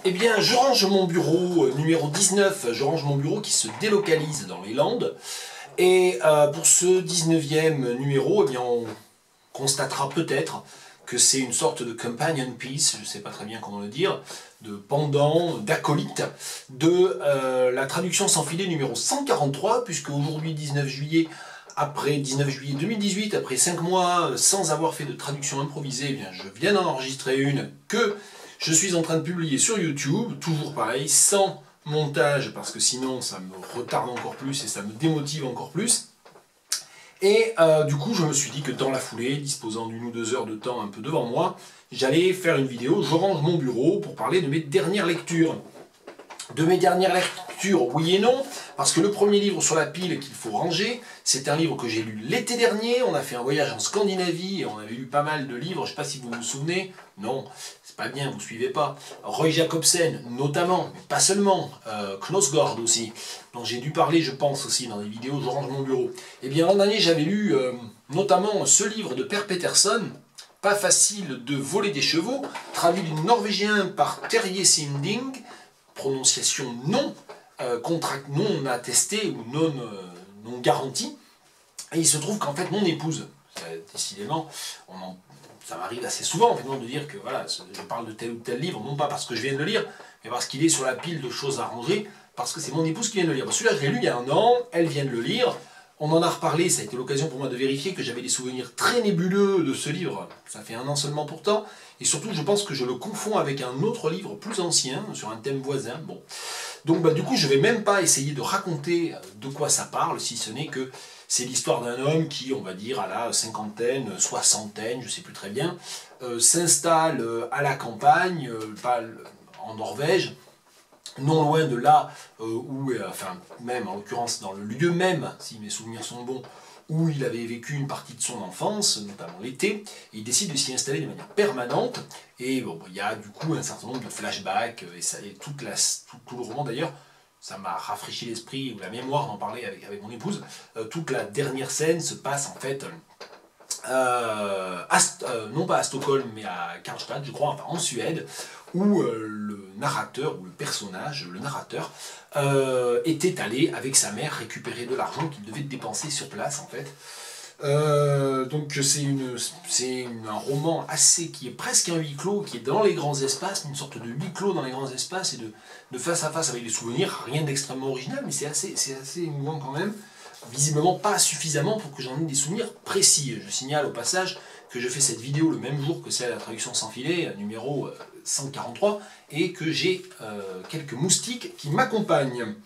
Eh bien, je range mon bureau numéro 19, je range mon bureau qui se délocalise dans les Landes. Et pour ce 19e numéro, eh bien, on constatera peut-être que c'est une sorte de companion piece, je ne sais pas très bien comment le dire, de pendant, d'acolyte, de la traduction sans filet numéro 143, puisque aujourd'hui, 19 juillet, après 19 juillet 2018, après 5 mois sans avoir fait de traduction improvisée, eh bien, je viens d'en enregistrer une que je suis en train de publier sur YouTube, toujours pareil, sans montage, parce que sinon ça me retarde encore plus et ça me démotive encore plus. Et du coup, je me suis dit que dans la foulée, disposant d'une ou deux heures de temps un peu devant moi, j'allais faire une vidéo, je range mon bureau pour parler de mes dernières lectures. De mes dernières lectures, oui et non, parce que le premier livre sur la pile qu'il faut ranger, c'est un livre que j'ai lu l'été dernier. On a fait un voyage en Scandinavie et on avait lu pas mal de livres, je ne sais pas si vous vous souvenez, non, c'est pas bien, vous ne suivez pas. Roy Jacobsen, notamment, mais pas seulement, Knausgård aussi, dont j'ai dû parler, je pense, aussi dans des vidéos, je range mon bureau. Et bien l'an dernier, j'avais lu notamment ce livre de Per Peterson, Pas facile de voler des chevaux, traduit du norvégien par Terje Sinding, prononciation non, non attestée ou non garantie. Et il se trouve qu'en fait mon épouse, décidément, ça m'arrive assez souvent en fait, de dire que voilà, je parle de tel ou tel livre, non pas parce que je viens de le lire, mais parce qu'il est sur la pile de choses à ranger, parce que c'est mon épouse qui vient de le lire. Celui-là, je l'ai lu il y a un an, elle vient de le lire. On en a reparlé, ça a été l'occasion pour moi de vérifier que j'avais des souvenirs très nébuleux de ce livre. Ça fait un an seulement pourtant. Et surtout, je pense que je le confonds avec un autre livre plus ancien, sur un thème voisin. Bon. Donc du coup, je ne vais même pas essayer de raconter de quoi ça parle, si ce n'est que c'est l'histoire d'un homme qui, on va dire, à la cinquantaine, soixantaine, je ne sais plus très bien, s'installe à la campagne, en Norvège, non loin de là où, enfin même en l'occurrence dans le lieu même, si mes souvenirs sont bons, où il avait vécu une partie de son enfance, notamment l'été, et il décide de s'y installer de manière permanente, et bon, il y a du coup un certain nombre de flashbacks, et tout le roman d'ailleurs, ça m'a rafraîchi l'esprit, ou la mémoire d'en parler avec mon épouse, toute la dernière scène se passe en fait, non pas à Stockholm, mais à Karlstad, je crois, enfin en Suède, où le narrateur, ou le personnage, le narrateur, était allé avec sa mère récupérer de l'argent qu'il devait dépenser sur place en fait. Donc c'est un roman qui est presque un huis clos, qui est dans les grands espaces, une sorte de huis clos dans les grands espaces et de face à face avec des souvenirs, rien d'extrêmement original, mais c'est assez émouvant quand même. Visiblement pas suffisamment pour que j'en ai des souvenirs précis. Je signale au passage que je fais cette vidéo le même jour que celle à la traduction sans filet, numéro 143, et que j'ai quelques moustiques qui m'accompagnent.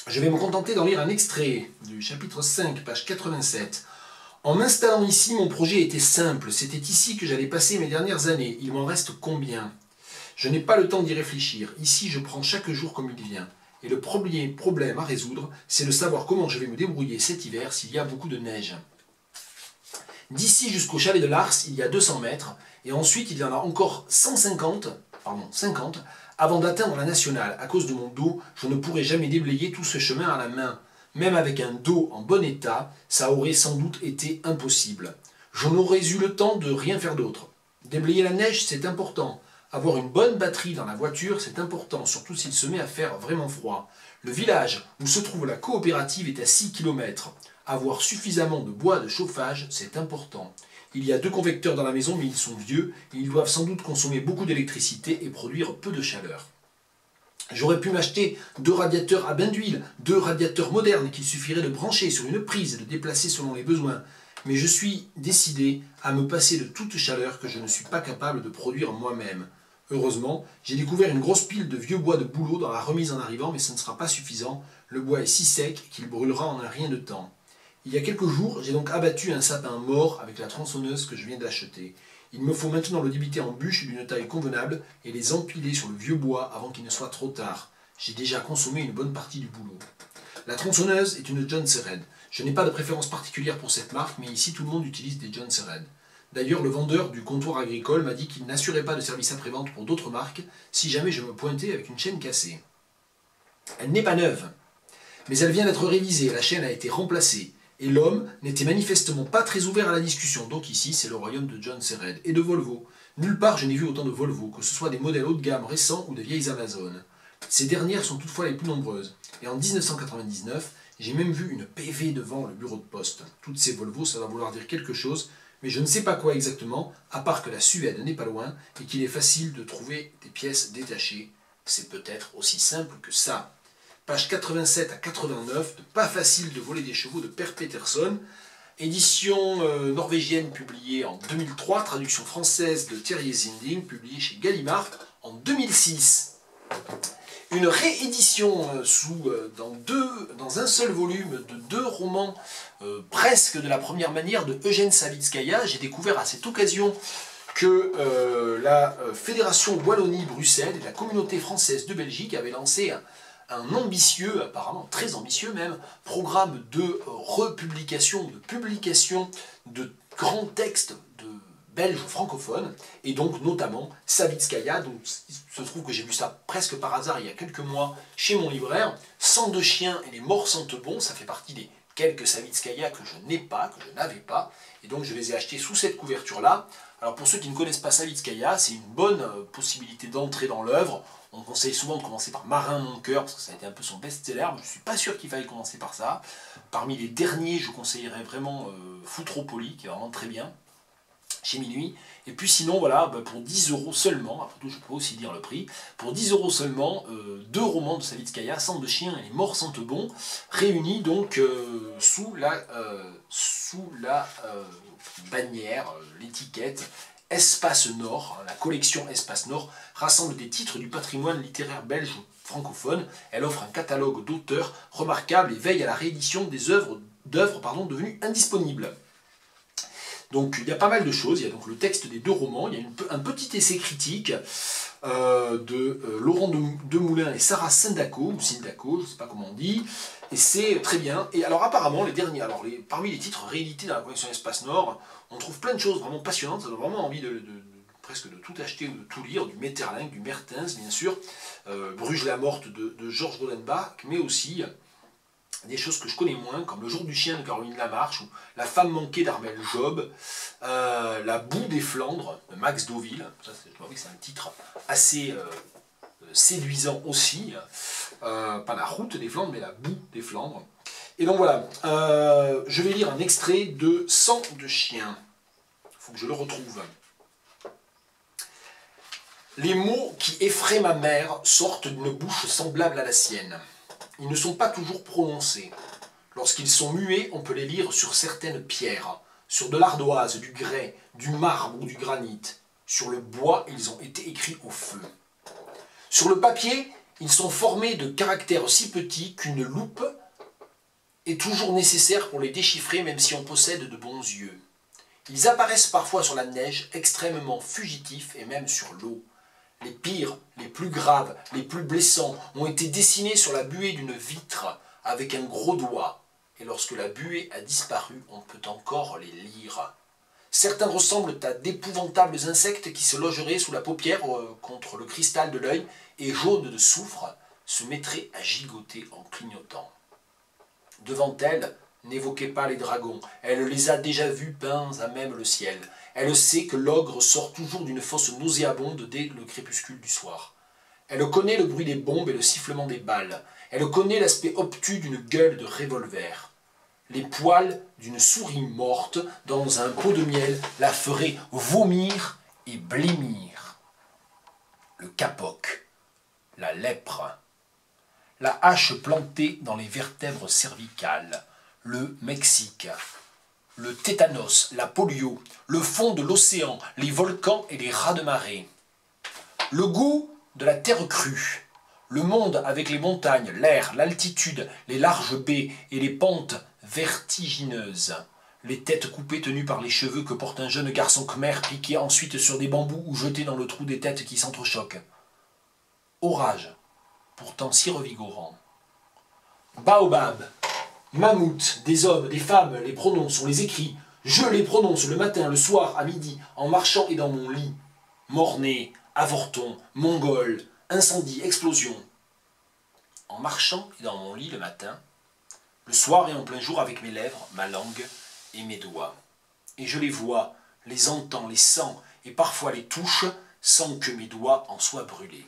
Je vais me contenter d'en lire un extrait du chapitre 5, page 87. En m'installant ici, mon projet était simple. C'était ici que j'allais passer mes dernières années. Il m'en reste combien? Je n'ai pas le temps d'y réfléchir. Ici, je prends chaque jour comme il vient. Et le premier problème à résoudre, c'est de savoir comment je vais me débrouiller cet hiver s'il y a beaucoup de neige. D'ici jusqu'au chalet de Lars, il y a 200 mètres, et ensuite il y en a encore 50 avant d'atteindre la nationale. À cause de mon dos, je ne pourrai jamais déblayer tout ce chemin à la main. Même avec un dos en bon état, ça aurait sans doute été impossible. Je n'aurais eu le temps de rien faire d'autre. Déblayer la neige, c'est important. Avoir une bonne batterie dans la voiture, c'est important, surtout s'il se met à faire vraiment froid. Le village où se trouve la coopérative est à 6 km. Avoir suffisamment de bois de chauffage, c'est important. Il y a 2 convecteurs dans la maison, mais ils sont vieux, et ils doivent sans doute consommer beaucoup d'électricité et produire peu de chaleur. J'aurais pu m'acheter 2 radiateurs à bain d'huile, 2 radiateurs modernes qu'il suffirait de brancher sur une prise et de déplacer selon les besoins. Mais je suis décidé à me passer de toute chaleur que je ne suis pas capable de produire moi-même. Heureusement, j'ai découvert une grosse pile de vieux bois de bouleau dans la remise en arrivant, mais ce ne sera pas suffisant. Le bois est si sec qu'il brûlera en un rien de temps. Il y a quelques jours, j'ai donc abattu un sapin mort avec la tronçonneuse que je viens d'acheter. Il me faut maintenant le débiter en bûches d'une taille convenable et les empiler sur le vieux bois avant qu'il ne soit trop tard. J'ai déjà consommé une bonne partie du boulot. La tronçonneuse est une John Sered. Je n'ai pas de préférence particulière pour cette marque, mais ici tout le monde utilise des John Sered. D'ailleurs, le vendeur du comptoir agricole m'a dit qu'il n'assurait pas de service après-vente pour d'autres marques si jamais je me pointais avec une chaîne cassée. Elle n'est pas neuve, mais elle vient d'être révisée, la chaîne a été remplacée, et l'homme n'était manifestement pas très ouvert à la discussion. Donc ici, c'est le royaume de John Sered et de Volvo. Nulle part je n'ai vu autant de Volvo, que ce soit des modèles haut de gamme récents ou de vieilles Amazones. Ces dernières sont toutefois les plus nombreuses, et en 1999, j'ai même vu une PV devant le bureau de poste. Toutes ces Volvo, ça va vouloir dire quelque chose, mais je ne sais pas quoi exactement, à part que la Suède n'est pas loin, et qu'il est facile de trouver des pièces détachées. C'est peut-être aussi simple que ça. Page 87 à 89, de Pas facile de voler des chevaux de Per Peterson, édition norvégienne publiée en 2003, traduction française de Thierry Zinding, publiée chez Gallimard en 2006. Une réédition dans un seul volume de 2 romans presque de la première manière de Eugène Savitskaya. J'ai découvert à cette occasion que la Fédération Wallonie-Bruxelles et la communauté française de Belgique avaient lancé un ambitieux, apparemment très ambitieux même, programme de republication, de publication de grands textes de belges francophones, et donc notamment Savitskaya. Donc il se trouve que j'ai vu ça presque par hasard il y a quelques mois chez mon libraire. Sang de chien et les morts sentent bon, ça fait partie des quelques Savitskaya que je n'ai pas, que je n'avais pas, et donc je les ai achetés sous cette couverture-là. Alors pour ceux qui ne connaissent pas Savitskaya, c'est une bonne possibilité d'entrer dans l'œuvre. On conseille souvent de commencer par Marin mon cœur, parce que ça a été un peu son best-seller, mais je ne suis pas sûr qu'il faille commencer par ça. Parmi les derniers, je conseillerais vraiment Foutropolis, qui est vraiment très bien, chez Minuit. Et puis sinon, voilà, pour 10 € seulement, après tout je peux aussi dire le prix, pour 10 € seulement, 2 romans de Savitskaya, Sang de chien et Les morts sentent bon, réunis donc sous la bannière, l'étiquette Espace Nord. La collection Espace Nord rassemble des titres du patrimoine littéraire belge francophone. Elle offre un catalogue d'auteurs remarquables et veille à la réédition des œuvres devenues indisponibles. Donc il y a pas mal de choses. Il y a donc le texte des 2 romans, il y a un petit essai critique de Laurent Demoulin et Sarah Sindako, ou Sindako, je ne sais pas comment on dit, et c'est très bien. Et alors apparemment, les derniers, parmi les titres réédités dans la collection Espace Nord, on trouve plein de choses vraiment passionnantes, ça donne vraiment envie presque de tout acheter ou de tout lire, du Maeterlinck, du Mertens bien sûr, Bruges la morte de Georges Rodenbach, mais aussi des choses que je connais moins, comme Le jour du chien de Caroline Lamarche, ou La femme manquée d'Armel Job, La boue des Flandres de Max Deauville. Ça, je dois avouer que c'est un titre assez séduisant aussi. Pas La route des Flandres, mais La boue des Flandres. Et donc voilà, je vais lire un extrait de Sang de chien. Il faut que je le retrouve. Les mots qui effraient ma mère sortent d'une bouche semblable à la sienne. Ils ne sont pas toujours prononcés. Lorsqu'ils sont muets, on peut les lire sur certaines pierres, sur de l'ardoise, du grès, du marbre ou du granit. Sur le bois, ils ont été écrits au feu. Sur le papier, ils sont formés de caractères si petits qu'une loupe est toujours nécessaire pour les déchiffrer, même si on possède de bons yeux. Ils apparaissent parfois sur la neige, extrêmement fugitifs, et même sur l'eau. Les pires, les plus graves, les plus blessants ont été dessinés sur la buée d'une vitre avec un gros doigt. Et lorsque la buée a disparu, on peut encore les lire. Certains ressemblent à d'épouvantables insectes qui se logeraient sous la paupière contre le cristal de l'œil et, jaunes de soufre, se mettraient à gigoter en clignotant. Devant elle, n'évoquez pas les dragons, elle les a déjà vus peints à même le ciel. Elle sait que l'ogre sort toujours d'une fosse nauséabonde dès le crépuscule du soir. Elle connaît le bruit des bombes et le sifflement des balles. Elle connaît l'aspect obtus d'une gueule de revolver. Les poils d'une souris morte dans un pot de miel la feraient vomir et blêmir. Le capoc, la lèpre, la hache plantée dans les vertèbres cervicales, le Mexique, le tétanos, la polio, le fond de l'océan, les volcans et les rats de marée. Le goût de la terre crue, le monde avec les montagnes, l'air, l'altitude, les larges baies et les pentes vertigineuses. Les têtes coupées tenues par les cheveux que porte un jeune garçon khmer piqué ensuite sur des bambous ou jeté dans le trou des têtes qui s'entrechoquent. Orage, pourtant si revigorant. Baobab, mammouth, des hommes, des femmes, les prononce, on les écrit. Je les prononce le matin, le soir, à midi, en marchant et dans mon lit. Mornay, avorton, mongol, incendie, explosion. En marchant et dans mon lit le matin, le soir et en plein jour avec mes lèvres, ma langue et mes doigts. Et je les vois, les entends, les sens, et parfois les touche sans que mes doigts en soient brûlés.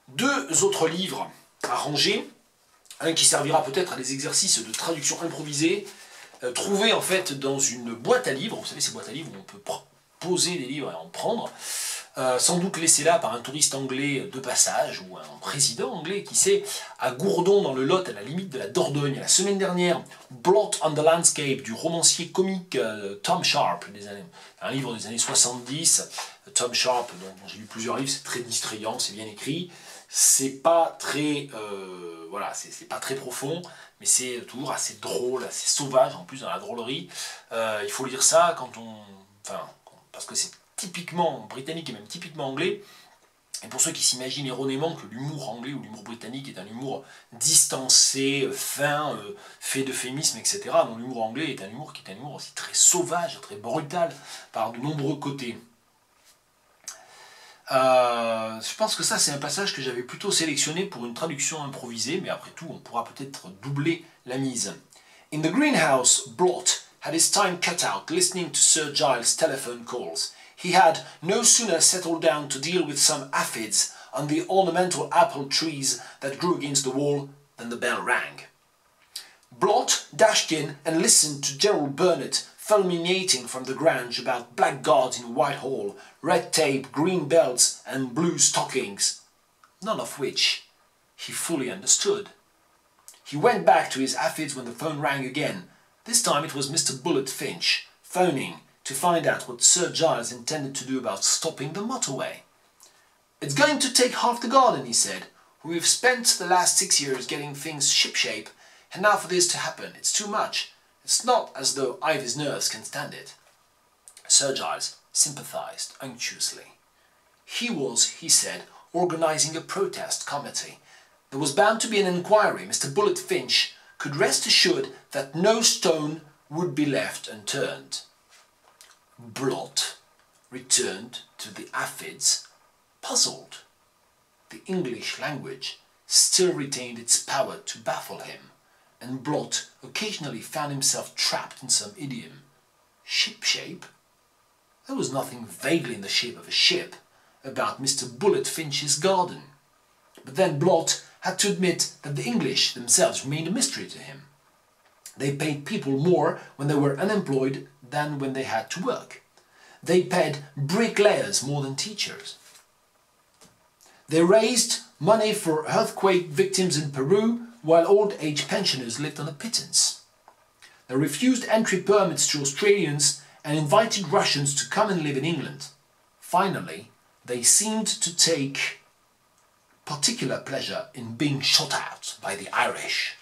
Deux autres livres à ranger, un qui servira peut-être à des exercices de traduction improvisée, trouvés en fait dans une boîte à livres, vous savez ces boîtes à livres où on peut poser des livres et en prendre, sans doute laissé là par un touriste anglais de passage ou un président anglais, qui sait, à Gourdon dans le Lot, à la limite de la Dordogne. La semaine dernière, Blot on the Landscape du romancier comique Tom Sharp, un livre des années 70. Tom Sharp, dont j'ai lu plusieurs livres, c'est très distrayant, c'est bien écrit. C'est pas très, voilà, c'est pas très profond, mais c'est toujours assez drôle, assez sauvage en plus dans la drôlerie. Il faut lire ça quand on, enfin, parce que c'est typiquement britannique et même typiquement anglais. Et pour ceux qui s'imaginent erronément que l'humour anglais ou l'humour britannique est un humour distancé, fin, fait d'euphémisme, etc. Non, l'humour anglais est un humour qui est un humour aussi très sauvage, très brutal par de nombreux côtés. Je pense que ça c'est un passage que j'avais plutôt sélectionné pour une traduction improvisée, mais après tout on pourra peut-être doubler la mise. In the greenhouse, Blot had his time cut out listening to Sir Giles' telephone calls. He had no sooner settled down to deal with some aphids on the ornamental apple trees that grew against the wall than the bell rang. Blot dashed in and listened to Gerald Burnett fulminating from the Grange about blackguards in Whitehall, red tape, green belts and blue stockings, none of which he fully understood. He went back to his aphids when the phone rang again. This time it was Mr. Bullet Finch, phoning to find out what Sir Giles intended to do about stopping the motorway. "It's going to take half the garden," he said. "We've spent the last 6 years getting things shipshape, and now for this to happen, it's too much. It's not as though Ivy's nerves can stand it." Sir Giles sympathized unctuously. He was, he said, organizing a protest committee. There was bound to be an inquiry. Mr. Bullet Finch could rest assured that no stone would be left unturned. Blot returned to the aphids, puzzled. The English language still retained its power to baffle him, and Blot occasionally found himself trapped in some idiom. Shipshape? There was nothing vaguely in the shape of a ship about Mr. Bullet Finch's garden. But then Blot had to admit that the English themselves remained a mystery to him. They paid people more when they were unemployed than when they had to work. They paid bricklayers more than teachers. They raised money for earthquake victims in Peru, while old-age pensioners lived on a pittance. They refused entry permits to Australians and invited Russians to come and live in England. Finally, they seemed to take particular pleasure in being shot at by the Irish.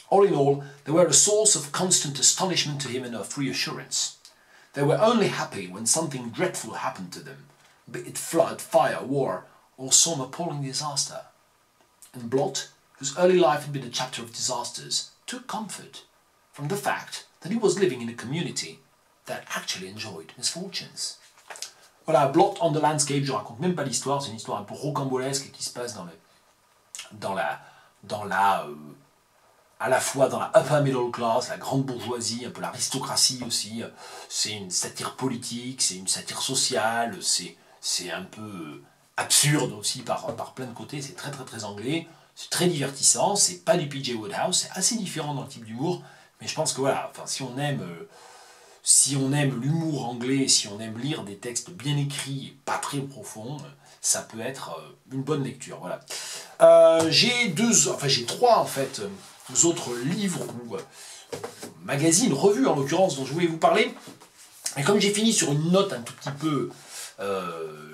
All in all, they were a source of constant astonishment to him and of reassurance. They were only happy when something dreadful happened to them, be it flood, fire, war, or some appalling disaster. And Blot, whose early life had been a chapter of disasters, took comfort from the fact that he was living in a community that actually enjoyed misfortunes. Voilà, Blot on the Landscape, je raconte même pas l'histoire, c'est une histoire un peu rocambolesque qui se passe à la fois dans la upper middle class, la grande bourgeoisie, un peu l'aristocratie aussi. C'est une satire politique, c'est une satire sociale, c'est un peu absurde aussi par plein de côtés, c'est très très très anglais, c'est très divertissant, c'est pas du P.J. Wodehouse, c'est assez différent dans le type d'humour, mais je pense que voilà, enfin, si on aime l'humour anglais, si on aime lire des textes bien écrits et pas très profonds, ça peut être une bonne lecture. Voilà. J'ai trois en fait autres livres ou magazines, revues en l'occurrence, dont je voulais vous parler. Et comme j'ai fini sur une note un tout petit peu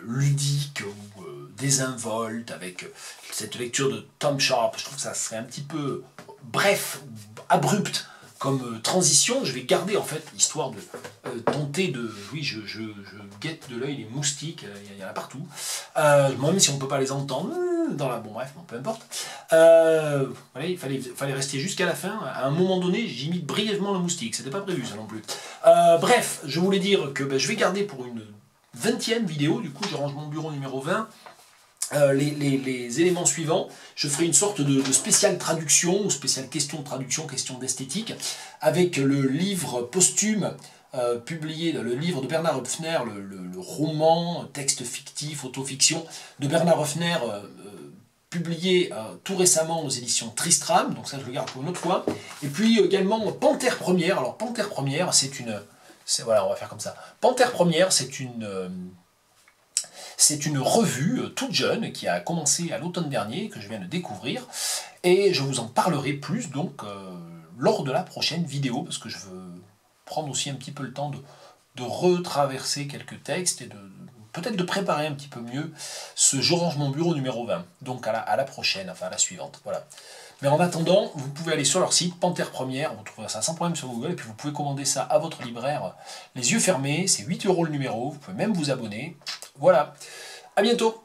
ludique ou désinvolte avec cette lecture de Tom Sharp, je trouve que ça serait un petit peu bref, abrupt comme transition. Je vais garder en fait l'histoire de tenter de... Oui, je guette de l'œil les moustiques, il y en a partout. Même si on ne peut pas les entendre dans la... Bon bref, bon, peu importe. Voilà, il fallait rester jusqu'à la fin. À un moment donné, j'imite brièvement le moustique. C'était pas prévu ça non plus. Bref, je voulais dire que je vais garder pour une 20e vidéo. Du coup, je range mon bureau numéro 20. les éléments suivants, je ferai une sorte de spéciale traduction, ou spéciale question de traduction, question d'esthétique, avec le livre posthume publié, le livre de Bernard Hoeffner, le roman, texte fictif, autofiction de Bernard Hoeffner, publié tout récemment aux éditions Tristram, donc ça je le garde pour une autre fois. Et puis également Panthère Première. Alors Panthère Première, voilà, on va faire comme ça. Panthère Première, c'est une revue toute jeune qui a commencé à l'automne dernier, que je viens de découvrir, et je vous en parlerai plus donc lors de la prochaine vidéo, parce que je veux prendre aussi un petit peu le temps de retraverser quelques textes et peut-être de préparer un petit peu mieux ce Je range mon bureau numéro 20, donc à la prochaine, enfin à la suivante, voilà. Mais en attendant, vous pouvez aller sur leur site, Panthère Première, vous trouverez ça sans problème sur Google, et puis vous pouvez commander ça à votre libraire, les yeux fermés, c'est 8 € le numéro, vous pouvez même vous abonner. Voilà, à bientôt.